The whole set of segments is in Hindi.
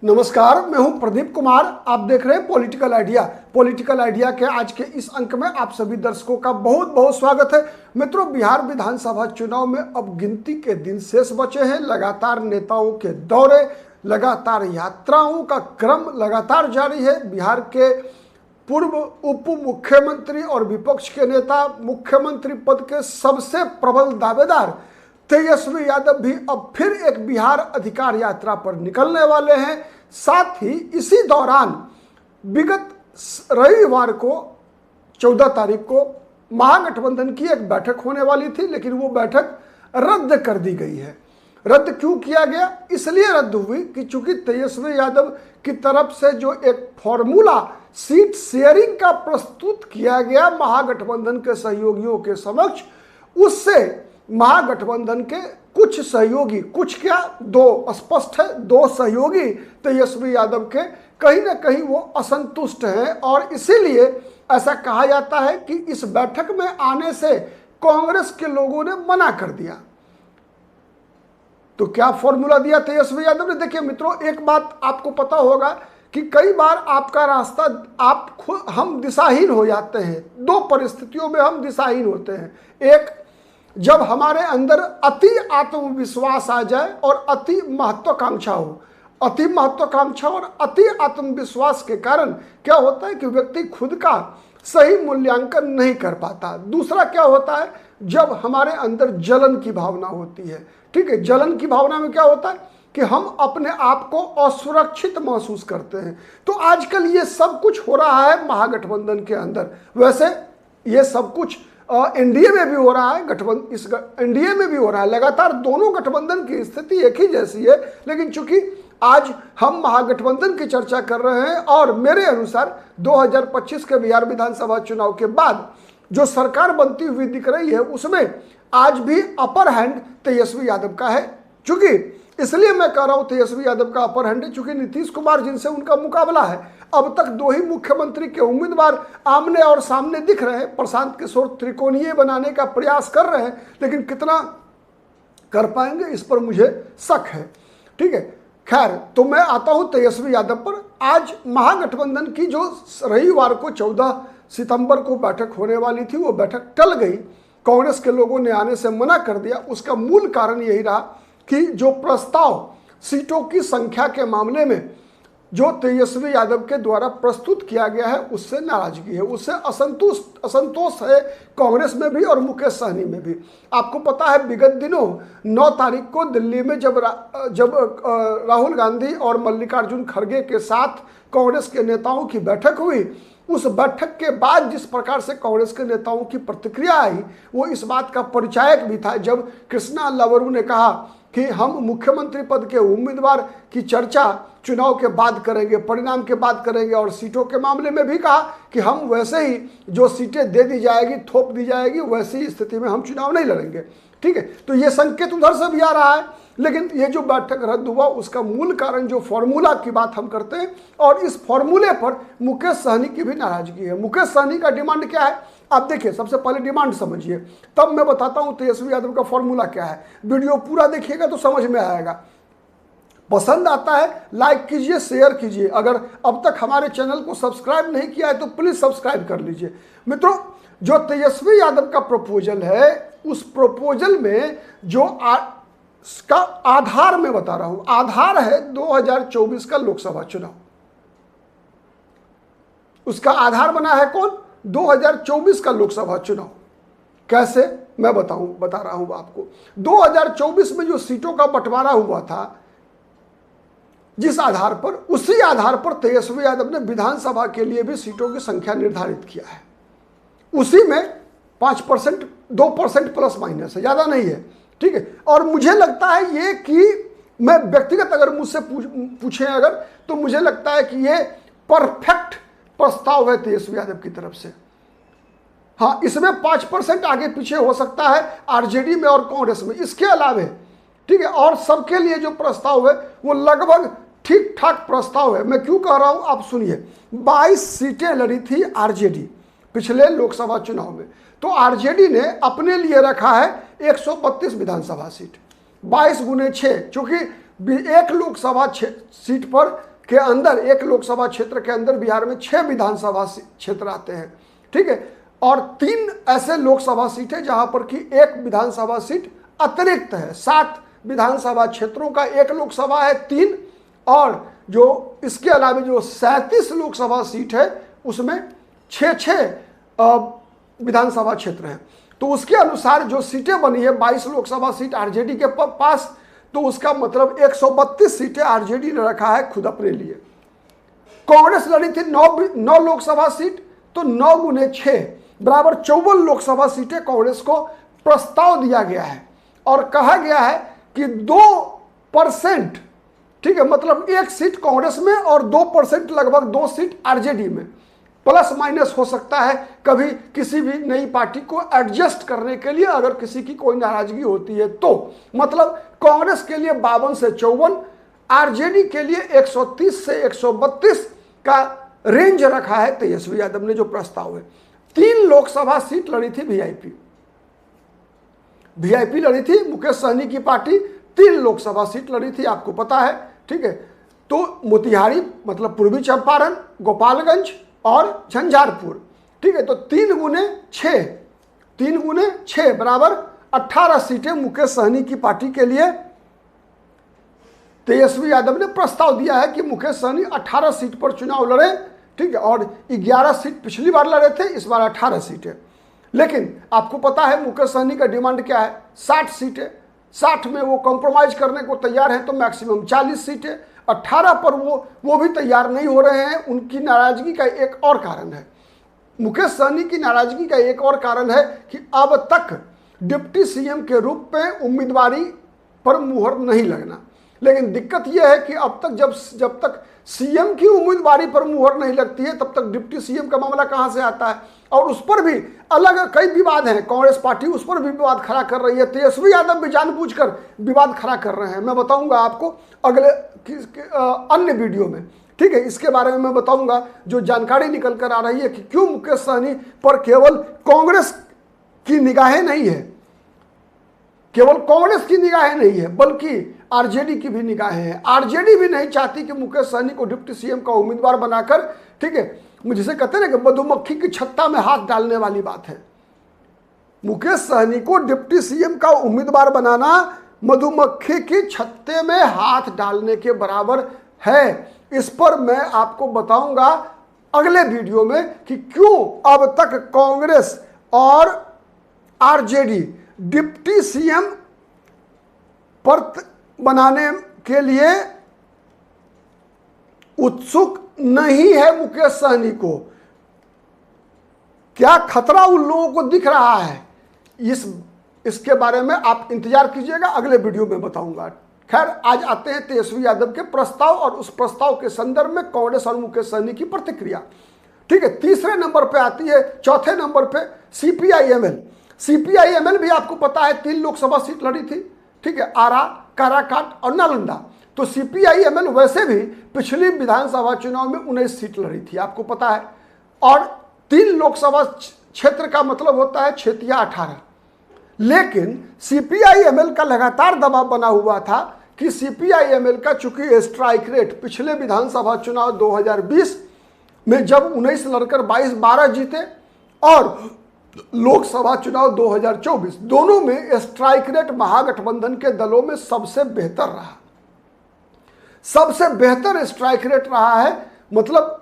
नमस्कार, मैं हूं प्रदीप कुमार। आप देख रहे हैं पॉलिटिकल आइडिया। पॉलिटिकल आइडिया के आज के इस अंक में आप सभी दर्शकों का बहुत बहुत स्वागत है। मित्रों, बिहार विधानसभा चुनाव में अब गिनती के दिन शेष बचे हैं। लगातार नेताओं के दौरे, लगातार यात्राओं का क्रम लगातार जारी है। बिहार के पूर्व उप मुख्यमंत्री और विपक्ष के नेता, मुख्यमंत्री पद के सबसे प्रबल दावेदार तेजस्वी यादव भी अब फिर एक बिहार अधिकार यात्रा पर निकलने वाले हैं। साथ ही इसी दौरान विगत रविवार को 14 तारीख को महागठबंधन की एक बैठक होने वाली थी, लेकिन वो बैठक रद्द कर दी गई है। रद्द क्यों किया गया? इसलिए रद्द हुई कि चूंकि तेजस्वी यादव की तरफ से जो एक फॉर्मूला सीट शेयरिंग का प्रस्तुत किया गया महागठबंधन के सहयोगियों के समक्ष, उससे महागठबंधन के कुछ सहयोगी, कुछ क्या, दो स्पष्ट है, दो सहयोगी तेजस्वी यादव के कहीं ना कहीं वो असंतुष्ट हैं और इसीलिए ऐसा कहा जाता है कि इस बैठक में आने से कांग्रेस के लोगों ने मना कर दिया। तो क्या फॉर्मूला दिया तेजस्वी यादव ने? देखिए मित्रों, एक बात आपको पता होगा कि कई बार आपका रास्ता हम दिशाहीन हो जाते हैं। दो परिस्थितियों में हम दिशाहीन होते हैं। एक, जब हमारे अंदर अति आत्मविश्वास आ जाए और अति महत्वाकांक्षा हो। अति महत्वाकांक्षा और अति आत्मविश्वास के कारण क्या होता है कि व्यक्ति खुद का सही मूल्यांकन नहीं कर पाता। दूसरा क्या होता है, जब हमारे अंदर जलन की भावना होती है। ठीक है, जलन की भावना में क्या होता है कि हम अपने आप को असुरक्षित महसूस करते हैं। तो आजकल ये सब कुछ हो रहा है महागठबंधन के अंदर। वैसे ये सब कुछ एनडीए में भी हो रहा है, एनडीए में भी हो रहा है। लगातार दोनों गठबंधन की स्थिति एक ही जैसी है, लेकिन चूंकि आज हम महागठबंधन की चर्चा कर रहे हैं और मेरे अनुसार 2025 के बिहार विधानसभा चुनाव के बाद जो सरकार बनती हुई दिख रही है, उसमें आज भी अपर हैंड तेजस्वी यादव का है। चूंकि इसलिए मैं कह रहा हूं तेजस्वी यादव का अपर हैंड है चूंकि नीतीश कुमार जिनसे उनका मुकाबला है, अब तक दो ही मुख्यमंत्री के उम्मीदवार आमने और सामने दिख रहे हैं। प्रशांत किशोर त्रिकोणीय बनाने का प्रयास कर रहे हैं, लेकिन कितना कर पाएंगे इस पर मुझे शक है। ठीक है, खैर, तो मैं आता हूं तेजस्वी यादव पर। आज महागठबंधन की जो रविवार को 14 सितंबर को बैठक होने वाली थी, वो बैठक टल गई। कांग्रेस के लोगों ने आने से मना कर दिया। उसका मूल कारण यही रहा कि जो प्रस्ताव सीटों की संख्या के मामले में जो तेजस्वी यादव के द्वारा प्रस्तुत किया गया है, उससे नाराजगी है, उससे असंतोष है कांग्रेस में भी और मुकेश सहनी में भी। आपको पता है विगत दिनों 9 तारीख को दिल्ली में जब राहुल गांधी और मल्लिकार्जुन खड़गे के साथ कांग्रेस के नेताओं की बैठक हुई, उस बैठक के बाद जिस प्रकार से कांग्रेस के नेताओं की प्रतिक्रिया आई, वो इस बात का परिचायक भी था। जब कृष्णा लवरू ने कहा कि हम मुख्यमंत्री पद के उम्मीदवार की चर्चा चुनाव के बाद करेंगे, परिणाम के बाद करेंगे, और सीटों के मामले में भी कहा कि हम वैसे ही जो सीटें दे दी जाएगी, थोप दी जाएगी, वैसी स्थिति में हम चुनाव नहीं लड़ेंगे। ठीक है, तो ये संकेत उधर से भी आ रहा है। लेकिन ये जो बैठक रद्द हुआ, उसका मूल कारण जो फॉर्मूला की बात हम करते हैं, और इस फॉर्मूले पर मुकेश सहनी की भी नाराजगी है। मुकेश सहनी का डिमांड क्या है? आप देखिए, सबसे पहले डिमांड समझिए, तब मैं बताता हूं तेजस्वी यादव का फॉर्मूला क्या है। वीडियो पूरा देखिएगा तो समझ में आएगा। पसंद आता है लाइक कीजिए, शेयर कीजिए। अगर अब तक हमारे चैनल को सब्सक्राइब नहीं किया है तो प्लीज सब्सक्राइब कर लीजिए। मित्रों, जो तेजस्वी यादव का प्रपोजल है, उस प्रपोजल में जो का आधार मैं बता रहा हूं, आधार है 2024 का लोकसभा चुनाव। उसका आधार बना है कौन? 2024 का लोकसभा चुनाव। कैसे? मैं बता रहा हूं आपको। 2024 में जो सीटों का बंटवारा हुआ था, जिस आधार पर, उसी आधार पर तेजस्वी यादव ने विधानसभा के लिए भी सीटों की संख्या निर्धारित किया है। उसी में 5%, 2% प्लस माइनस है, ज्यादा नहीं है। ठीक है, और मुझे लगता है ये कि मैं व्यक्तिगत अगर मुझसे पूछें अगर, तो मुझे लगता है कि ये परफेक्ट प्रस्ताव है तेजस्वी यादव की तरफ से। हाँ, इसमें 5% आगे पीछे हो सकता है आरजेडी में और कांग्रेस में, इसके अलावे। ठीक है, और सबके लिए जो प्रस्ताव है वो लगभग ठीक ठाक प्रस्ताव है। मैं क्यों कह रहा हूं आप सुनिए। 22 सीटें लड़ी थी आरजेडी पिछले लोकसभा चुनाव में, तो आरजेडी ने अपने लिए रखा है 132 विधानसभा सीट। 22 गुने 6, चूंकि एक लोकसभा सीट पर के अंदर, एक लोकसभा क्षेत्र के अंदर बिहार में 6 विधानसभा क्षेत्र आते हैं, ठीक है। और 3 ऐसे लोकसभा सीट है जहां पर कि एक विधानसभा सीट अतिरिक्त है। 7 विधानसभा क्षेत्रों का एक लोकसभा है 3, और जो इसके अलावा जो 37 लोकसभा सीट है उसमें 6 विधानसभा क्षेत्र हैं। तो उसके अनुसार जो सीटें बनी है 22 लोकसभा सीट आरजेडी के पास, तो उसका मतलब 132 सीटें आरजेडी ने रखा है खुद अपने लिए। कांग्रेस लड़ी थी 9 लोकसभा सीट, तो 9 गुने 6 बराबर 54 लोकसभा सीटें कांग्रेस को प्रस्ताव दिया गया है। और कहा गया है कि 2%, ठीक है, मतलब 1 सीट कांग्रेस में और 2% लगभग 2 सीट आरजेडी में, प्लस माइनस हो सकता है कभी किसी भी नई पार्टी को एडजस्ट करने के लिए अगर किसी की कोई नाराजगी होती है तो। मतलब कांग्रेस के लिए 52 से 54, आरजेडी के लिए 130 से 132 का रेंज रखा है तेजस्वी यादव ने जो प्रस्ताव है। 3 लोकसभा सीट लड़ी थी वीआईपी लड़ी थी, मुकेश सहनी की पार्टी 3 लोकसभा सीट लड़ी थी, आपको पता है, ठीक है। तो मोतिहारी मतलब पूर्वी चंपारण, गोपालगंज और झंझारपुर, ठीक है। तो 3 गुने 6 बराबर 18 सीटें मुकेश सहनी की पार्टी के लिए तेजस्वी यादव ने प्रस्ताव दिया है कि मुकेश सहनी 18 सीट पर चुनाव लड़े, ठीक है। और 11 सीट पिछली बार लड़े थे, इस बार 18 सीटें। लेकिन आपको पता है मुकेश सहनी का डिमांड क्या है, 60 सीटें। 60 में वो कॉम्प्रोमाइज करने को तैयार हैं, तो मैक्सिमम 40 सीटें। 18 पर वो भी तैयार नहीं हो रहे हैं। उनकी नाराजगी का एक और कारण है, मुकेश सहनी की नाराजगी का एक और कारण है कि अब तक डिप्टी सीएम के रूप में उम्मीदवारी पर मुहर नहीं लगना। लेकिन दिक्कत यह है कि अब तक जब तक सीएम की उम्मीदवारी पर मुहर नहीं लगती है तब तक डिप्टी सीएम का मामला कहां से आता है। और उस पर भी अलग कई विवाद हैं, कांग्रेस पार्टी उस पर भी विवाद खड़ा कर रही है, तेजस्वी यादव भी जानबूझकर विवाद खड़ा कर रहे हैं। मैं बताऊंगा आपको अगले अन्य वीडियो में, ठीक है। इसके बारे में मैं बताऊंगा जो जानकारी निकल कर आ रही है कि क्यों मुकेश सहनी पर केवल कांग्रेस की निगाहें नहीं है, केवल कांग्रेस की निगाहें नहीं है बल्कि आरजेडी की भी निगाहें हैं। आरजेडी भी नहीं चाहती कि मुकेश सहनी को डिप्टी सीएम का उम्मीदवार बनाकर, ठीक है, जिसे कहते हैं ना कि मधुमक्खी की छत्ता में हाथ डालने वाली बात है। मुकेश सहनी को डिप्टी सीएम का उम्मीदवार बनाना मधुमक्खी की छत्ते में हाथ डालने के बराबर है। इस पर मैं आपको बताऊंगा अगले वीडियो में कि क्यों अब तक कांग्रेस और आरजेडी डिप्टी सीएम पर बनाने के लिए उत्सुक नहीं है। मुकेश सहनी को क्या खतरा उन लोगों को दिख रहा है, इसके बारे में आप इंतजार कीजिएगा, अगले वीडियो में बताऊंगा। खैर, आज आते हैं तेजस्वी यादव के प्रस्ताव और उस प्रस्ताव के संदर्भ में कांग्रेस और मुकेश सहनी की प्रतिक्रिया, ठीक है। तीसरे नंबर पे आती है, चौथे नंबर पे सीपीआईएमएल भी आपको पता है 3 लोकसभा सीट लड़ी थी, ठीक है, आरा, काराकाट और नालंदा। तो सीपीआईएमएल वैसे भी पिछली विधानसभा चुनाव में 19 सीट लड़ी थी, आपको पता है। और 3 लोकसभा क्षेत्र का मतलब होता है 6 या 18। लेकिन सीपीआईएमएल का लगातार दबाव बना हुआ था कि सीपीआईएमएल का चूंकि स्ट्राइक रेट पिछले विधानसभा चुनाव 2020 में जब 19 लड़कर 22-12 जीते और लोकसभा चुनाव 2024 दोनों में स्ट्राइक रेट महागठबंधन के दलों में सबसे बेहतर रहा। सबसे बेहतर स्ट्राइक रेट रहा है, मतलब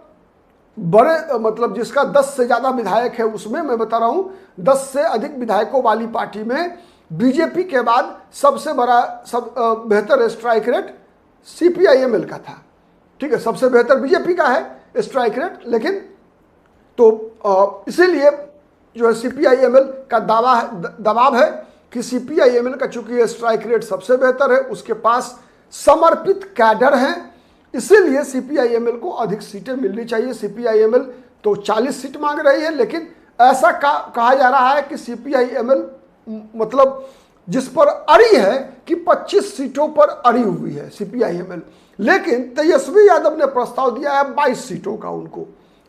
जिसका 10 से ज्यादा विधायक है उसमें मैं बता रहा हूं 10 से अधिक विधायकों वाली पार्टी में बीजेपी के बाद सबसे बड़ा बेहतर स्ट्राइक रेट सीपीआईएमएल का था, ठीक है। सबसे बेहतर बीजेपी का है स्ट्राइक रेट, लेकिन तो इसीलिए जो है सीपीआईएमएल का दबाव है कि सीपीआईएमएल का चूंकि स्ट्राइक रेट सबसे बेहतर है, उसके पास समर्पित कैडर हैं, इसीलिए सीपीआईएमएल को अधिक सीटें मिलनी चाहिए। सीपीआईएमएल तो 40 सीट मांग रही है, लेकिन ऐसा कहा जा रहा है कि सीपीआईएमएल मतलब जिस पर अड़ी है कि 25 सीटों पर अड़ी हुई है सीपीआईएमएल। लेकिन तेजस्वी यादव ने प्रस्ताव दिया है 22 सीटों का उनको,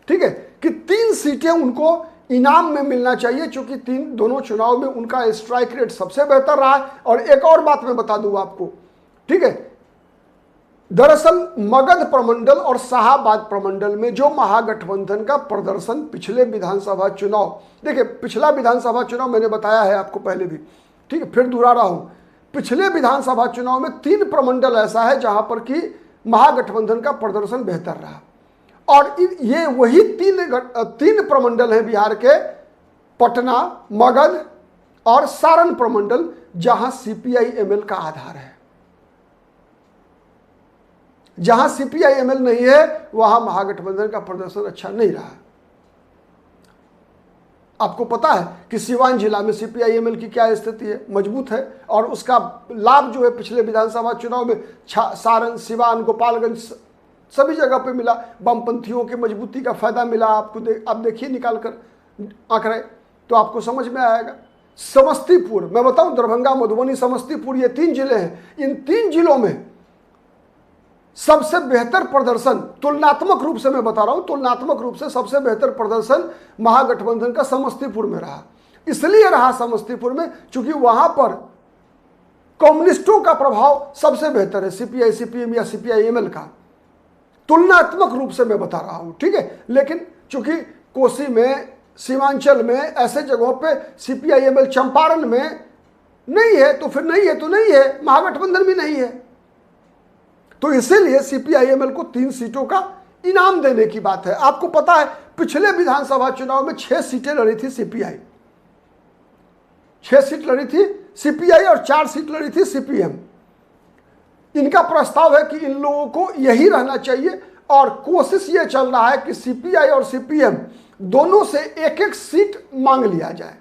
ठीक है, कि 3 सीटें उनको इनाम में मिलना चाहिए, क्योंकि दोनों चुनाव में उनका स्ट्राइक रेट सबसे बेहतर रहा है। और एक और बात मैं बता दूं आपको, ठीक है, दरअसल मगध प्रमंडल और शाहाबाद प्रमंडल में जो महागठबंधन का प्रदर्शन पिछले विधानसभा चुनाव, देखिए पिछला विधानसभा चुनाव मैंने बताया है आपको पहले भी, ठीक है, फिर दोहरा रहा हूं। पिछले विधानसभा चुनाव में 3 प्रमंडल ऐसा है जहां पर कि महागठबंधन का प्रदर्शन बेहतर रहा, और ये वही 3 प्रमंडल हैं बिहार के, पटना, मगध और सारण प्रमंडल, जहां CPI-ML का आधार है। जहां CPI-ML नहीं है वहां महागठबंधन का प्रदर्शन अच्छा नहीं रहा। आपको पता है कि सिवान जिला में CPI-ML की क्या स्थिति है, मजबूत है, और उसका लाभ जो है पिछले विधानसभा चुनाव में सारण, सिवान, गोपालगंज सभी जगह पे मिला। वामपंथियों के मजबूती का फायदा मिला आपको। आप देखिए निकाल कर आंकड़े तो आपको समझ में आएगा। समस्तीपुर, मैं बताऊं, दरभंगा, मधुबनी, समस्तीपुर, ये 3 जिले हैं। इन 3 जिलों में सबसे बेहतर प्रदर्शन, तुलनात्मक रूप से मैं बता रहा हूं, तुलनात्मक रूप से सबसे बेहतर प्रदर्शन महागठबंधन का समस्तीपुर में रहा। इसलिए रहा समस्तीपुर में चूंकि वहां पर कम्युनिस्टों का प्रभाव सबसे बेहतर है, CPI, CPM या CPI-ML का, तुलनात्मक रूप से मैं बता रहा हूं, ठीक है। लेकिन चूंकि कोसी में, सीमांचल में, ऐसे जगहों पे CPI-ML, चंपारण में नहीं है तो फिर नहीं है तो नहीं है, महागठबंधन भी नहीं है, तो इसीलिए CPI-ML को 3 सीटों का इनाम देने की बात है। आपको पता है पिछले विधानसभा चुनाव में 6 सीटें लड़ी थी CPI, 6 सीट लड़ी थी CPI और 4 सीट लड़ी थी CPM। इनका प्रस्ताव है कि इन लोगों को यही रहना चाहिए, और कोशिश ये चल रहा है कि CPI और CPM दोनों से एक एक सीट मांग लिया जाए,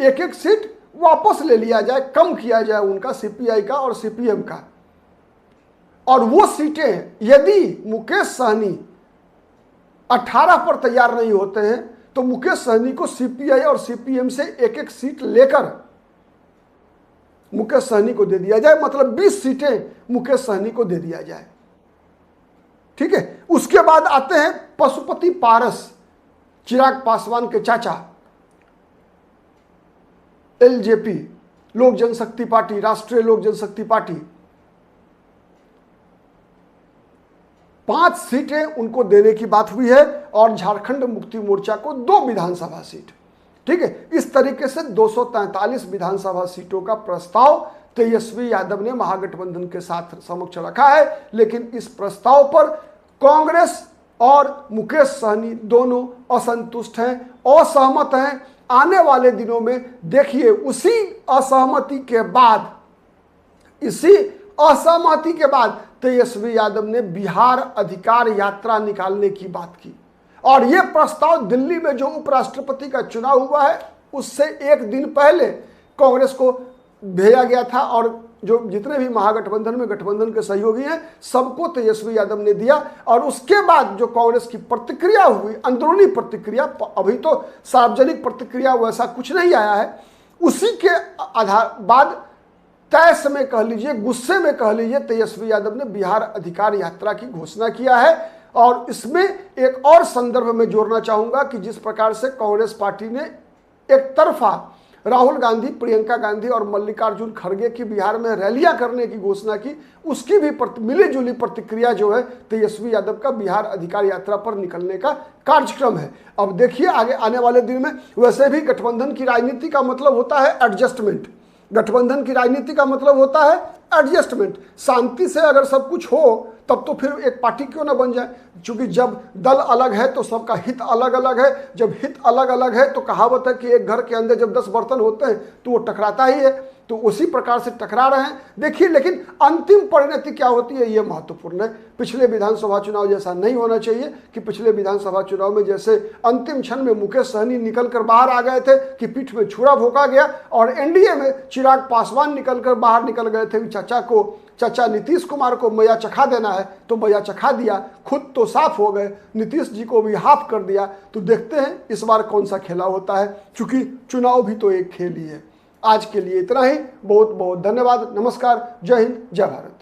एक एक सीट वापस ले लिया जाए, कम किया जाए उनका, CPI का और CPM का। और वो सीटें यदि मुकेश सहनी 18 पर तैयार नहीं होते हैं तो मुकेश सहनी को CPI और CPM से एक एक सीट लेकर मुकेश सहनी को दे दिया जाए, मतलब 20 सीटें मुकेश सहनी को दे दिया जाए, ठीक है। उसके बाद आते हैं पशुपति पारस, चिराग पासवान के चाचा, LJP, लोक जनशक्ति पार्टी, राष्ट्रीय लोक जनशक्ति पार्टी, 5 सीटें उनको देने की बात हुई है, और झारखंड मुक्ति मोर्चा को 2 विधानसभा सीट, ठीक है। इस तरीके से 243 विधानसभा सीटों का प्रस्ताव तेजस्वी यादव ने महागठबंधन के साथ समक्ष रखा है। लेकिन इस प्रस्ताव पर कांग्रेस और मुकेश सहनी दोनों असंतुष्ट हैं, असहमत हैं। आने वाले दिनों में देखिए उसी असहमति के बाद तेजस्वी यादव ने बिहार अधिकार यात्रा निकालने की बात की, और यह प्रस्ताव दिल्ली में जो उपराष्ट्रपति का चुनाव हुआ है उससे एक दिन पहले कांग्रेस को भेजा गया था, और जो जितने भी महागठबंधन में गठबंधन के सहयोगी हैं सबको तेजस्वी यादव ने दिया। और उसके बाद जो कांग्रेस की प्रतिक्रिया हुई, अंदरूनी प्रतिक्रिया, अभी तो सार्वजनिक प्रतिक्रिया वैसा कुछ नहीं आया है, उसी के आधार बाद तैस में कह लीजिए, गुस्से में कह लीजिए, तेजस्वी यादव ने बिहार अधिकार यात्रा की घोषणा किया है। और इसमें एक और संदर्भ में जोड़ना चाहूंगा कि जिस प्रकार से कांग्रेस पार्टी ने एक तरफा राहुल गांधी, प्रियंका गांधी और मल्लिकार्जुन खड़गे की बिहार में रैलियां करने की घोषणा की, उसकी भी मिली जुली प्रतिक्रिया जो है तेजस्वी यादव का बिहार अधिकार यात्रा पर निकलने का कार्यक्रम है। अब देखिए आगे आने वाले दिन में, वैसे भी गठबंधन की राजनीति का मतलब होता है एडजस्टमेंट, गठबंधन की राजनीति का मतलब होता है एडजस्टमेंट। शांति से अगर सब कुछ हो तब तो फिर एक पार्टी क्यों ना बन जाए, क्योंकि जब दल अलग है तो सबका हित अलग अलग है, जब हित अलग अलग है तो कहावत है कि एक घर के अंदर जब 10 बर्तन होते हैं तो वो टकराता ही है, तो उसी प्रकार से टकरा रहे हैं। देखिए लेकिन अंतिम परिणति क्या होती है ये महत्वपूर्ण है। पिछले विधानसभा चुनाव जैसा नहीं होना चाहिए कि पिछले विधानसभा चुनाव में जैसे अंतिम क्षण में मुकेश सहनी निकल कर बाहर आ गए थे कि पीठ में छुरा भोंका गया, और एनडीए में चिराग पासवान बाहर निकल गए थे कि चाचा नीतीश कुमार को मैया चखा देना है, तो मैया चखा दिया, खुद तो साफ हो गए, नीतीश जी को भी हाफ कर दिया। तो देखते हैं इस बार कौन सा खेला होता है, क्योंकि चुनाव भी तो एक खेल ही है। आज के लिए इतना ही, बहुत बहुत धन्यवाद, नमस्कार, जय हिंद, जय भारत।